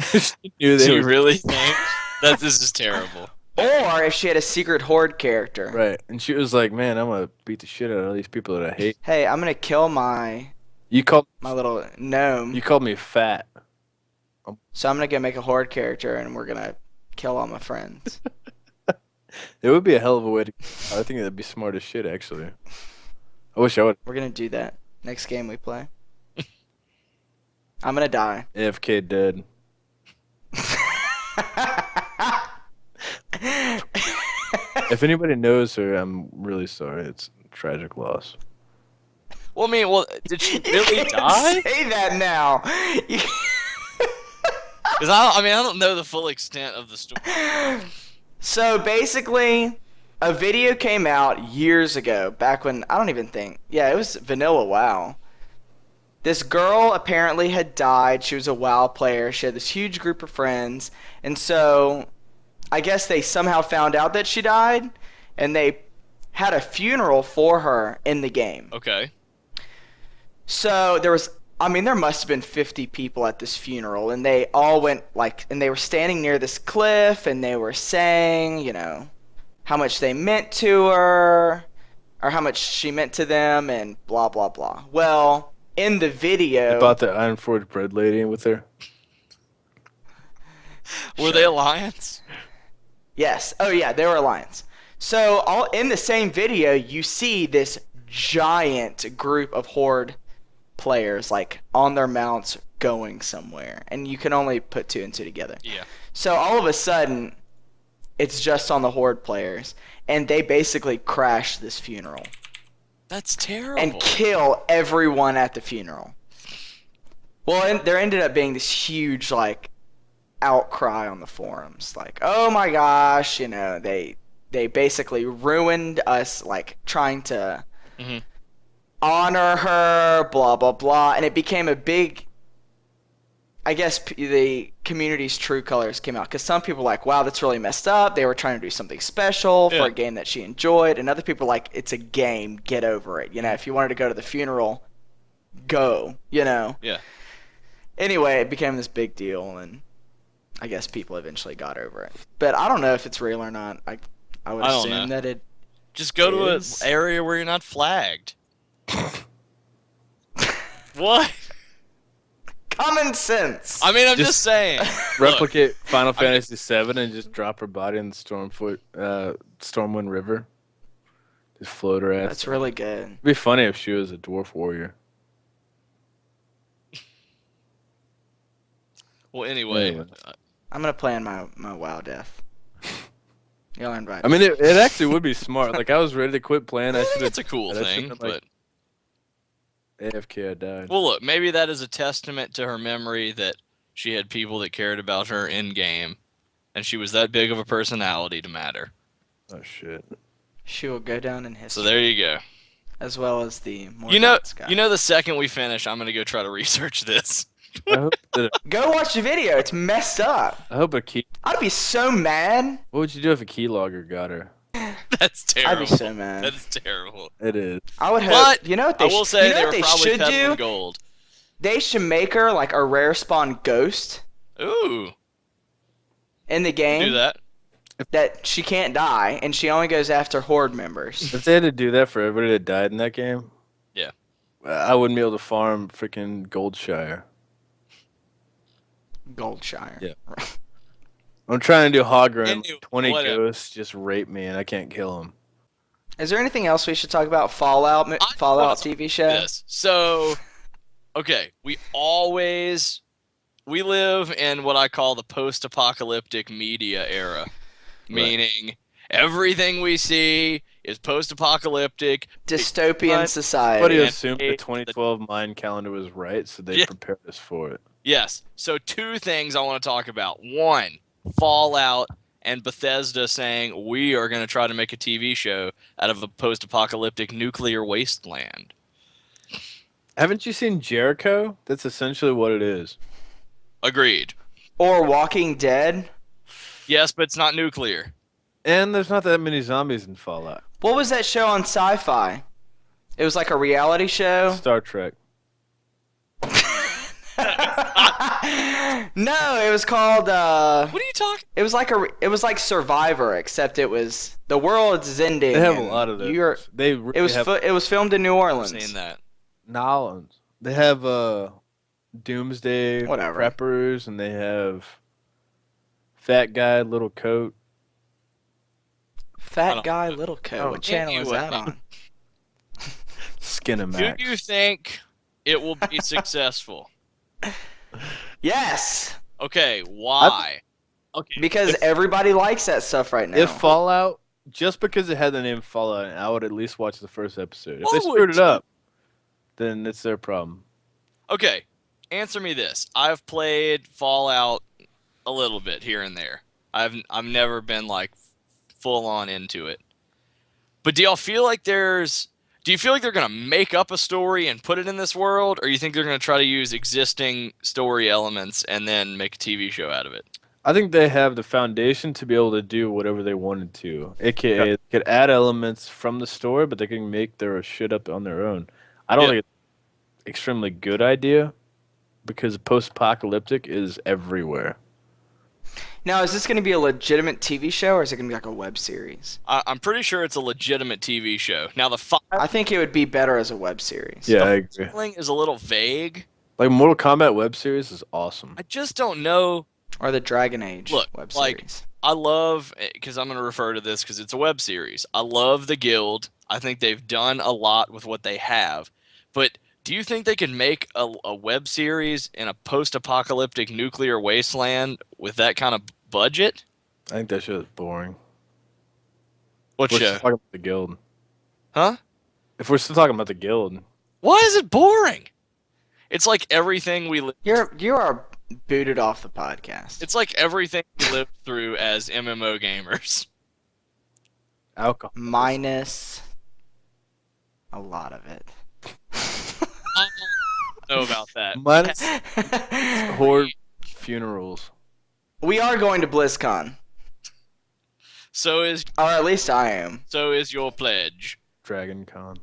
She knew Do they you were really think that this is terrible? Or if she had a secret horde character. right, and she was like, "Man, I'm gonna beat the shit out of all these people that I hate." Hey, I'm gonna kill my You called little gnome. you called me fat. So I'm gonna go make a horde character and we're gonna kill all my friends. It would be a hell of a way to. I think that'd be smart as shit, actually. I wish I would. We're gonna do that next game we play. I'm gonna die. AFK dead. If anybody knows her, I'm really sorry. It's a tragic loss. Well, I mean, did she You really can't die? say that now. Because I don't know the full extent of the story. So basically, a video came out years ago, back when I don't even think. Yeah, it was vanilla WoW. This girl apparently had died. She was a WoW player. She had this huge group of friends, and so I guess they somehow found out that she died, and they had a funeral for her in the game. Okay. So there must have been 50 people at this funeral, and they all went and they were standing near this cliff, and they were saying, how much they meant to her, or how much she meant to them, and blah, blah, blah. Well, in the video... About the Iron Forge bread lady with her. Were they Alliance? Yes. Oh yeah, they were Alliance. So all in the same video, you see this giant group of Horde players like on their mounts going somewhere, and you can only put two and two together. Yeah. So all of a sudden, it's just on the Horde players, and they basically crash this funeral That's terrible. and kill everyone at the funeral. Well, there ended up being this huge like outcry on the forums, like, oh my gosh, you know, they basically ruined us, like trying to Mhm. honor her, blah blah blah, and it became a big. I guess the community's true colors came out because some people were like, wow, that's really messed up. They were trying to do something special for a game that she enjoyed, and other people were like, it's a game, get over it. You know, if you wanted to go to the funeral, go. You know. Yeah. Anyway, it became this big deal, and I guess people eventually got over it. But I don't know if it's real or not. I would I don't assume know. that it Just go to an is. area where you're not flagged. What? Common sense. I mean, I'm Just just saying. Replicate Final Fantasy VII and just drop her body in the Stormwind River. Just float her ass. That's really good. It'd be funny if she was a dwarf warrior. Well, anyway. Anyway. I'm gonna plan my WoW death. Y'all are invited. I mean, it actually would be smart. Like, I was ready to quit playing. I I think should have it's a cool I thing, should've, but like, AFK. I died. well, look, maybe that is a testament to her memory that she had people that cared about her in game, and she was that big of a personality to matter. Oh shit. She will go down in history. So there you go. As well as the more You know, guy. the second we finish, I'm gonna go try to research this. I hope that Go watch the video. It's messed up. I hope a key. I'd be so mad. What would you do if a keylogger got her? That's terrible. I'd be so mad. That is terrible. It is. I would hope. But you know what I they will say you know they what were they probably should peddling do? gold. They should make her like a rare spawn ghost Ooh, in the game. do that. That she can't die, and she only goes after Horde members. If they had to do that for everybody that died in that game, Yeah. I wouldn't be able to farm freaking Goldshire. Goldshire. Yeah. I'm trying to do Hogger and Anyway, 20 whatever. ghosts just rape me and I can't kill them. Is there anything else we should talk about? Fallout want to TV show? This. So, okay, we live in what I call the post-apocalyptic media era, meaning everything we see is post-apocalyptic. Dystopian But society. assumed the 2012 Mayan calendar was right, so they prepared us for it. Yes. So two things I want to talk about. One, Fallout and Bethesda saying we are going to try to make a TV show out of a post-apocalyptic nuclear wasteland. Haven't you seen Jericho? That's essentially what it is. Agreed. Or Walking Dead. Yes, but it's not nuclear. And there's not that many zombies in Fallout. What was that show on Sci-Fi? It was like a reality show. Star Trek. No, it was called. What are you talking? It was like Survivor, except it was the world's ending. They have a and lot of those. you're- They really It was have it was filmed in New Orleans. Saying that. Nolans. They have Doomsday Whatever. Preppers, and they have Fat Guy, Little Coat. I Fat don't- Guy, Little Coat. Oh, What channel is anyway. that on? Skinamax. Do you think it will be successful? Yes, Okay, why? Okay, because everybody likes that stuff right now. If Fallout, just because it had the name Fallout, I would at least watch the first episode. If I they would screwed it too. up, then it's their problem. okay. Answer me this. I've played Fallout a little bit here and there. I've never been like full on into it. But do you feel like they're gonna make up a story and put it in this world, or you think they're gonna try to use existing story elements and then make a TV show out of it? I think they have the foundation to be able to do whatever they wanted to. AKA, they could add elements from the story, but they can make their shit up on their own. I don't think it's an extremely good idea because post-apocalyptic is everywhere. Now, is this going to be a legitimate TV show, or is it going to be like a web series? I'm pretty sure it's a legitimate TV show. Now the I think it would be better as a web series. Yeah, I agree. filing is a little vague. Like Mortal Kombat web series is awesome. I just don't know Or the Dragon Age Look, web like, series. I love, because I'm going to refer to this because it's a web series. I love the Guild. I think they've done a lot with what they have. But do you think they could make a web series in a post-apocalyptic nuclear wasteland with that kind of budget? I think that show is boring. What We're show? still talking about the guild. Huh? If we're still talking about the guild, Why is it boring? It's like everything we You are booted off the podcast. It's like everything we lived through as MMO gamers. alcohol. Minus a lot of it. I don't know about that. Minus horde funerals. We are going to BlizzCon. So is Or at least I am. your pledge. Dragon Con.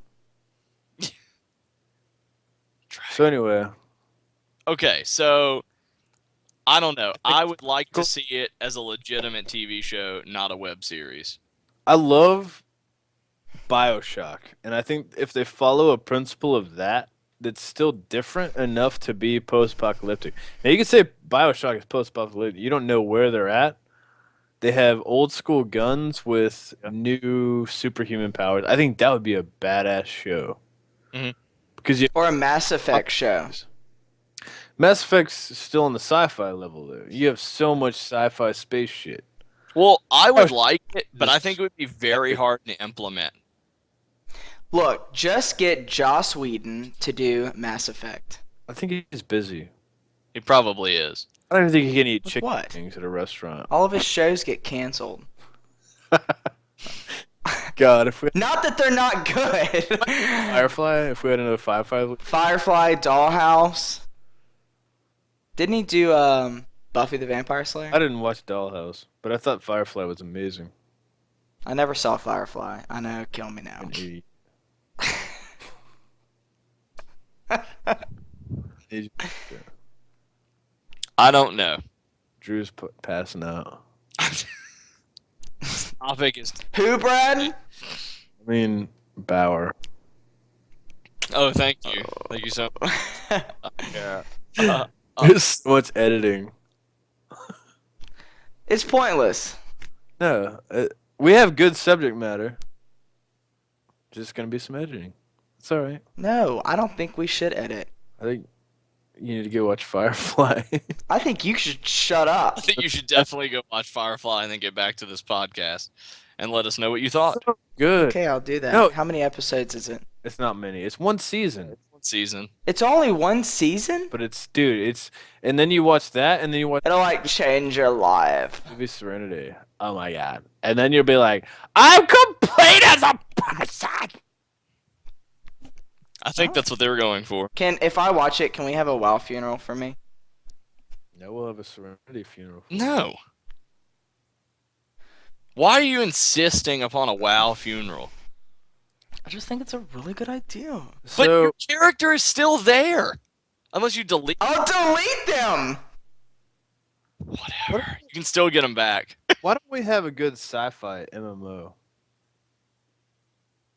So anyway, Okay, so I don't know. I would like to see it as a legitimate TV show, not a web series. I love BioShock, and I think if they follow a principle of that, that's still different enough to be post-apocalyptic. Now you can say BioShock is post-apocalyptic. You don't know where they're at. They have old school guns with new superhuman powers. I think that would be a badass show. Mhm. Because you Or a Mass Effect show. Mass Effect's still on the sci-fi level though. You have so much sci-fi space shit. Well, I would like it, but I think it would be very hard to implement. Look, just get Joss Whedon to do Mass Effect. I think he's busy. It probably is. I don't even think he can eat With chicken what? wings at a restaurant. All of his shows get canceled. God, if we Not that they're not good. Firefly, if we had another Firefly, Firefly, Dollhouse. Didn't he do Buffy the Vampire Slayer? I didn't watch Dollhouse, but I thought Firefly was amazing. I never saw Firefly. I know, kill me now. An idiot. I don't know. Drew's passing out. Topic is. Who, Brad? I mean, Bauer. Oh, thank you. Thank you so much. Yeah. There's so much editing. It's pointless. No, we have good subject matter. Just gonna be some editing. It's all right. No, I don't think we should edit. I think you need to go watch Firefly. I think you should shut up. I think you should definitely go watch Firefly and then get back to this podcast and let us know what you thought. Good. Okay, I'll do that. No. How many episodes is it? It's not many. It's one season, One season. It's only one season? but it's and then you watch that, and then you watch It'll like change your life. movie Serenity. Oh my god! And then you'll be like, I'm complete as a person. I think that's what they were going for. If I watch it, can we have a WoW funeral for me? No, we'll have a Serenity funeral. No. Why are you insisting upon a WoW funeral? I just think it's a really good idea. But So your character is still there. Unless you delete. I'll delete them! Whatever. You can still get them back. why don't we have a good sci-fi MMO?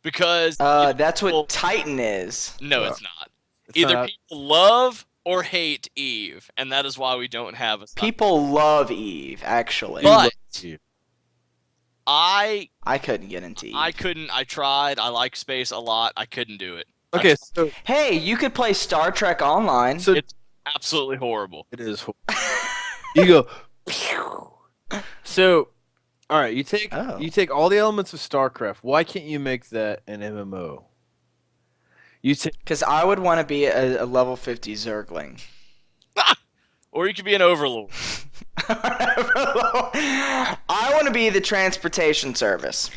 Because. That's people- what Titan is. No, it's not. It's Either not- people love or hate Eve, and that is why we don't have a. People love Eve, actually. You But- love you. I couldn't get into Eve. I couldn't. I tried. I like space a lot. I couldn't do it. Okay, so Hey, you could play Star Trek Online. so It's absolutely horrible. it is. You go. Pew. So, all right, you take Oh. all the elements of StarCraft. Why can't you make that an MMO? You take Because I would want to be a level 50 Zergling. Or you could be an overlord. I want to be the transportation service.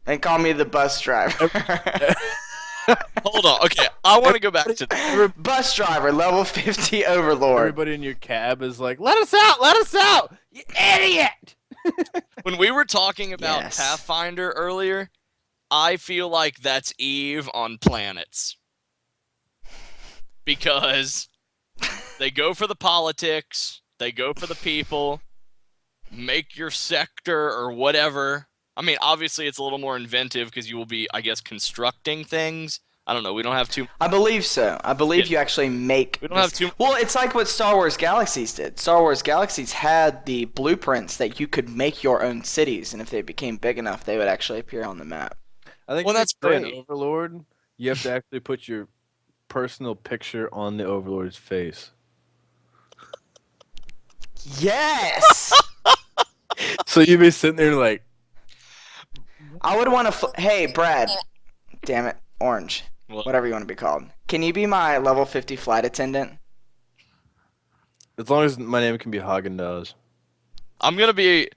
And call me the bus driver. Hold on. Okay, I want to go back to that. Bus driver, level 50 overlord. everybody in your cab is like, "Let us out! Let us out! You idiot!" When we were talking about Yes. Pathfinder earlier, I feel like that's Eve on planets. Because they go for the politics, they go for the people, make your sector or whatever. I mean, obviously it's a little more inventive because you will be, I guess, constructing things I don't know. We don't have too. I believe so. I believe you actually make. We don't have too. Well, it's like what Star Wars Galaxies did. Star Wars Galaxies had the blueprints that you could make your own cities, and if they became big enough, they would actually appear on the map. I think Well, that's for an great. Overlord, you have to actually put your personal picture on the Overlord's face. Yes. So you'd be sitting there like, I would want to. Hey, Brad. Damn it, Orange. What? Whatever you want to be called. Can you be my level 50 flight attendant? as long as my name can be Haagen-Dazs. I'm gonna be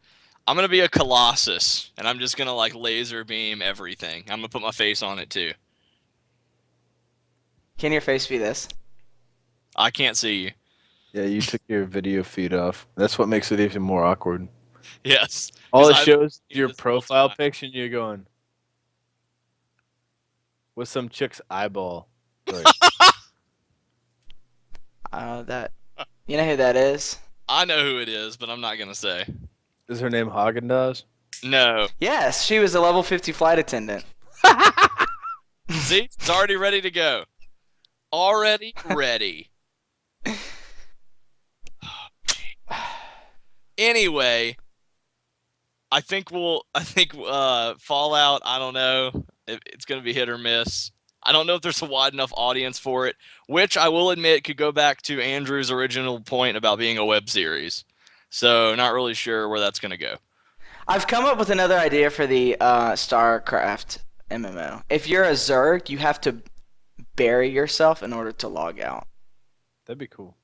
a Colossus, and I'm just gonna like laser beam everything. I'm gonna put my face on it too. Can your face be this? I can't see you. Yeah, you took your video feed off. That's what makes it even more awkward. Yes. All 'Cause it I've shows is seen your this profile multiple times. picture, and you're going with some chick's eyeball. Right. That. You know who that is? I know who it is, but I'm not gonna say. Is her name Haagen-Dazs? No. Yes, she was a level 50 flight attendant. See, it's already ready to go. Already ready. Anyway, I think Fallout, I don't know. It's going to be hit or miss. I don't know if there's a wide enough audience for it, which I will admit could go back to Andrew's original point about being a web series. So, not really sure where that's going to go. I've come up with another idea for the StarCraft MMO. If you're a Zerg, you have to bury yourself in order to log out. That'd be cool.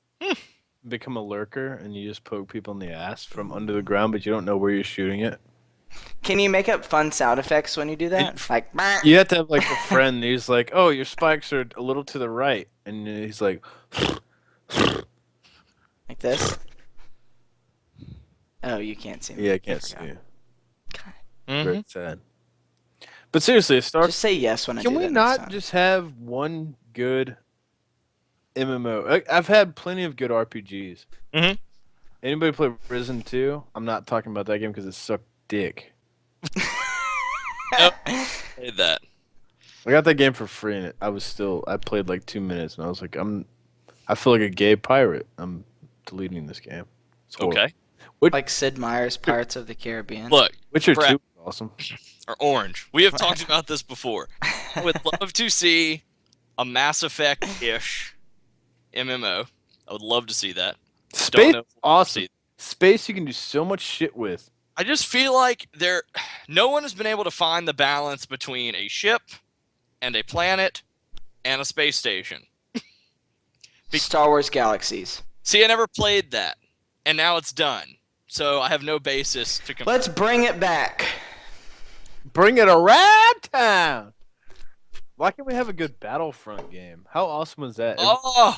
Become a lurker, and you just poke people in the ass from under the ground, but you don't know where you're shooting it. Can you make up fun sound effects when you do that? Like, You have to have like a friend who's like, "Oh, your spikes are a little to the right," and he's like, like this. Oh, you can't see me. "Yeah, I can't see forgot. you." Mhm. Very sad. But seriously, Just say yes when I do Can we that next not time. just have one good MMO? I've had plenty of good RPGs. Mhm. Anybody play Risen 2? I'm not talking about that game because it sucked dick. Played that. I got that game for free, and I played like 2 minutes, and I was like, I feel like a gay pirate. I'm deleting this game. It's horrible. Okay. Like Sid Meier's Pirates of the Caribbean. Look, Witcher Brad- 2 is awesome. or Orange. We have talked about this before. I would love to see a Mass Effect-ish MMO. I would love to see that. Space know is if we'll awesome. see- Space you can do so much shit with. I just feel like no one has been able to find the balance between a ship and a planet and a space station. Star Wars Galaxies. See, I never played that, and now it's done. So I have no basis to compare. Let's bring it back. Bring it around town. Why can't we have a good Battlefront game? How awesome was that? Oh,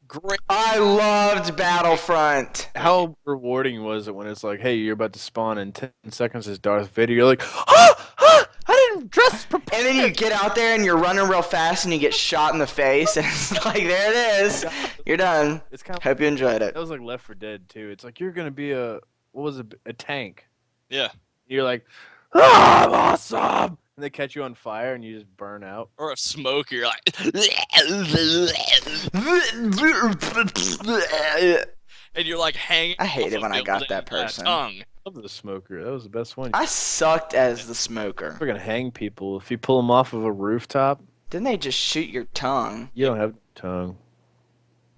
great. I loved Battlefront. How rewarding was it when it's like, hey, you're about to spawn in 10 seconds as Darth Vader? You're like, I didn't dress prepared. And then you get out there and you're running real fast and you get shot in the face and it's like, there it is. You're done. It's kind of Hope you enjoyed it. that was like Left 4 Dead too. It's like you're gonna be a tank. Yeah. You're like, I'm awesome, and they catch you on fire and you just burn out. Or a smoker. You're like, and you're like hanging. I hate off it a when I got building that with that person. tongue. I love the smoker. That was the best one. I sucked as the smoker. We're gonna hang people if you pull them off of a rooftop. Didn't they just shoot your tongue? You don't have a tongue.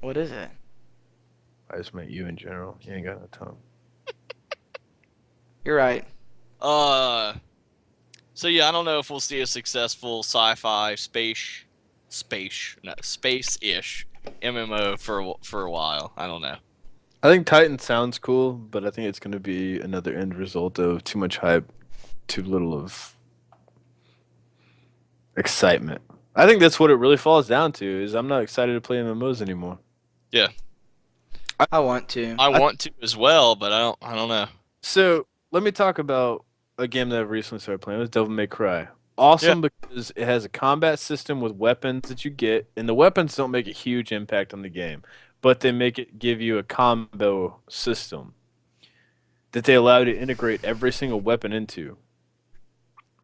What is it? I just meant you in general. You ain't got no tongue. You're right. So yeah, I don't know if we'll see a successful sci-fi space-ish MMO for a while. I don't know. I think Titan sounds cool, but I think it's going to be another end result of too much hype, too little of excitement. I think that's what it really falls down to, is I'm not excited to play MMOs anymore. Yeah, I want to. I want to as well, but I don't know. So let me talk about a game that I've recently started playing. It was Devil May Cry. Awesome because it has a combat system with weapons that you get, and the weapons don't make a huge impact on the game, but they give you a combo system that they allow you to integrate every single weapon into.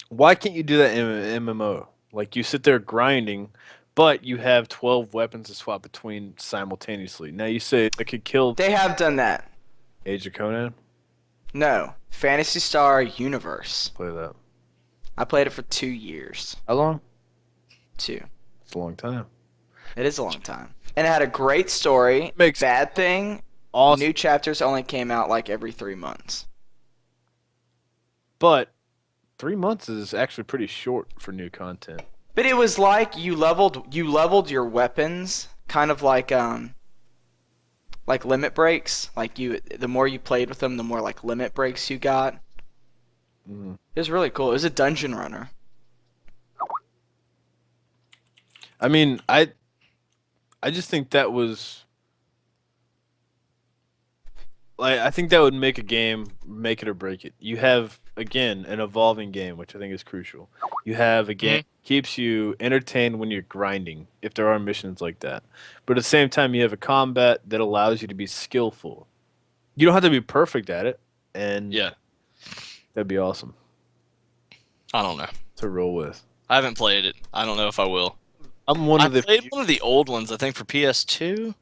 Why can't you do that in an MMO? Like you sit there grinding, but you have 12 weapons to swap between simultaneously. Now you say it could kill They have done that. Age of Conan. No, Phantasy Star Universe. Play that. I played it for 2 years. How long? 2. It's a long time. It is a long time. And it had a great story. Makes Bad thing, awesome. new chapters only came out like every 3 months. But 3 months is actually pretty short for new content. But it was like you leveled your weapons, kind of like limit breaks. Like the more you played with them, the more like limit breaks you got. Mm. It was really cool. It was a dungeon runner. I mean, I just think that was like I think that would make a game make it or break it. You have again an evolving game, which I think is crucial. You have a game keeps you entertained when you're grinding, if there are missions like that. But at the same time, you have a combat that allows you to be skillful. You don't have to be perfect at it, and Yeah. that'd be awesome I don't know. to roll with. I haven't played it. I don't know if I will. I played one of the old ones, I think, for PS2.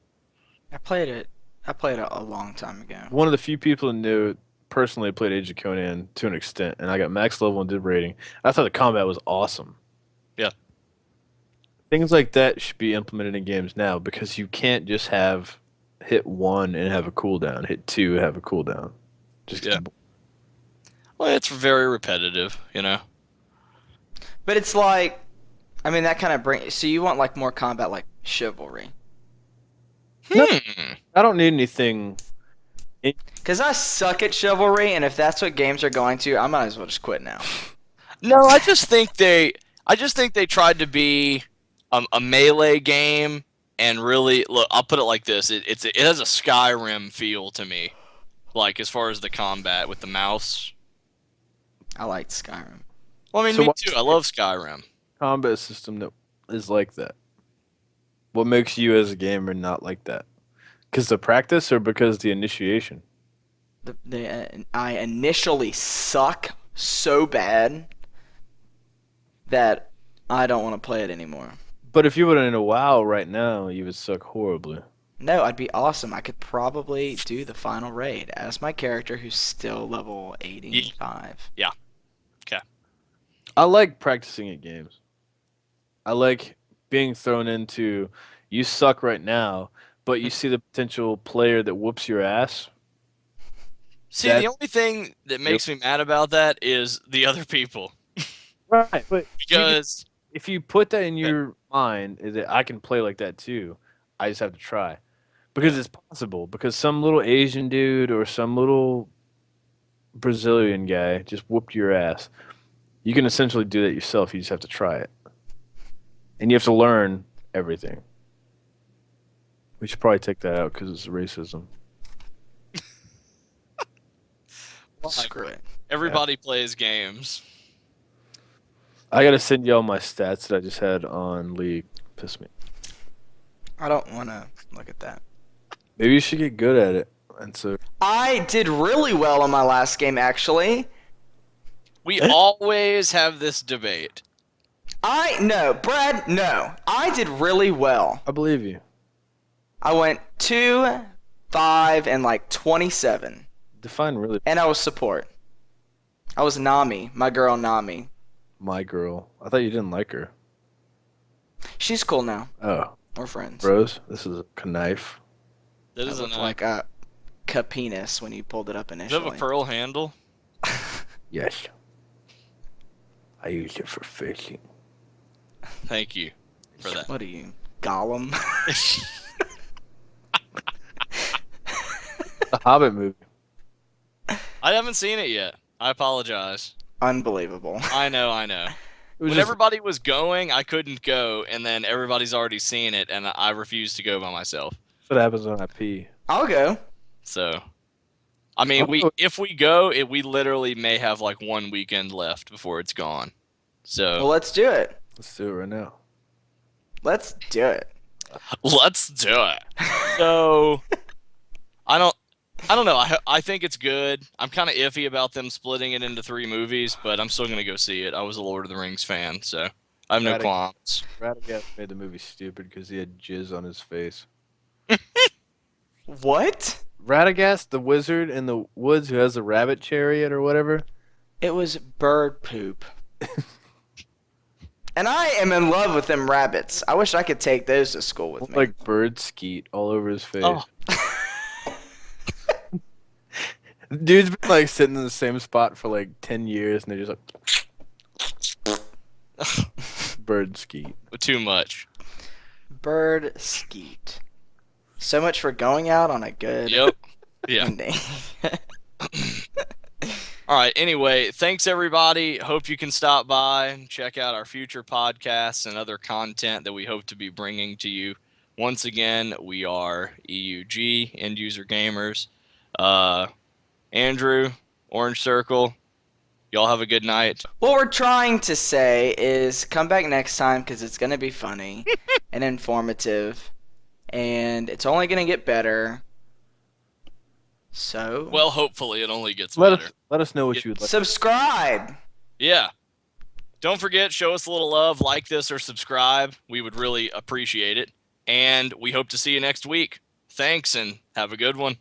I played it a long time ago. One of the few people who knew personally played Age of Conan to an extent, and I got max level and did rating. I thought the combat was awesome. Yeah. Things like that should be implemented in games now because you can't just have hit 1 and have a cooldown, hit 2 have a cooldown. Yeah. Well, it's very repetitive, you know. But it's like, I mean, that kind of so you want like more combat like Chivalry. I don't need anything. Because I suck at Chivalry, and if that's what games are going to, I might as well just quit now. No, I just think they tried to be a melee game, and really look. I'll put it like this: it has a Skyrim feel to me, like as far as the combat with the mouse. I liked Skyrim. Well, I mean, me too. I love Skyrim. Combat system that is like that. What makes you as a gamer not like that? Because the practice or because the initiation? I initially suck so bad that I don't want to play it anymore. But if you were in a WoW right now, you would suck horribly. No, I'd be awesome. I could probably do the final raid as my character who's still level 85. Yeah. Okay. I like practicing at games. I like being thrown into, you suck right now, but you see the potential player that whoops your ass. See, the only thing that makes me mad about that is the other people. Right, but because if you put that in your mind, is that I can play like that too. I just have to try. Because it's possible. Because some little Asian dude or some little Brazilian guy just whooped your ass. You can essentially do that yourself. You just have to try it. And you have to learn everything. We should probably take that out because it's racism. Screw it. Everybody plays games. I gotta send you all my stats that I just had on League. Piss me. I don't want to look at that. Maybe you should get good at it. And so I did really well on my last game, actually. We always have this debate. Brad, no. I did really well. I believe you. I went 2, 5, and like 27. Define really. And I was support. I was Nami, my girl Nami. My girl. I thought you didn't like her. She's cool now. Oh. We're friends. Rose, this is a knife. That is like a penis when you pulled it up Does initially. it have a pearl handle? Yes. I use it for fishing. Thank you for that. What are you, Gollum? The Hobbit movie. I haven't seen it yet. I apologize. Unbelievable. I know. When everybody was going, I couldn't go, and then everybody's already seen it, and I refused to go by myself. That's what happens when I pee. I'll go. So, I mean, if we go, we literally may have like 1 weekend left before it's gone. So well, let's do it. Let's do it right now. Let's do it. Let's do it. So, I don't know. I think it's good. I'm kind of iffy about them splitting it into 3 movies, but I'm still gonna go see it. I was a Lord of the Rings fan, so I have no Radagast. qualms. Radagast made the movie stupid because he had jizz on his face. What? Radagast, the wizard in the woods who has the rabbit chariot or whatever. It was bird poop. And I am in love with them rabbits. I wish I could take those to school with me. Like bird skeet all over his face. Oh. Dude's been like sitting in the same spot for like 10 years and they're just like bird skeet. Too much. Bird skeet. So much for going out on a good Yep. Yeah. ending. All right. Anyway, thanks everybody. Hope you can stop by and check out our future podcasts and other content that we hope to be bringing to you. Once again, we are EUG, End User Gamers. Andrew, OrangeCircle. Y'all have a good night. What we're trying to say is come back next time because it's going to be funny and informative, and it's only going to get better. So, Well, hopefully it only gets Let better. us know what you would like. subscribe. Yeah. Don't forget, show us a little love, like this or subscribe. We would really appreciate it. And we hope to see you next week. Thanks and have a good one.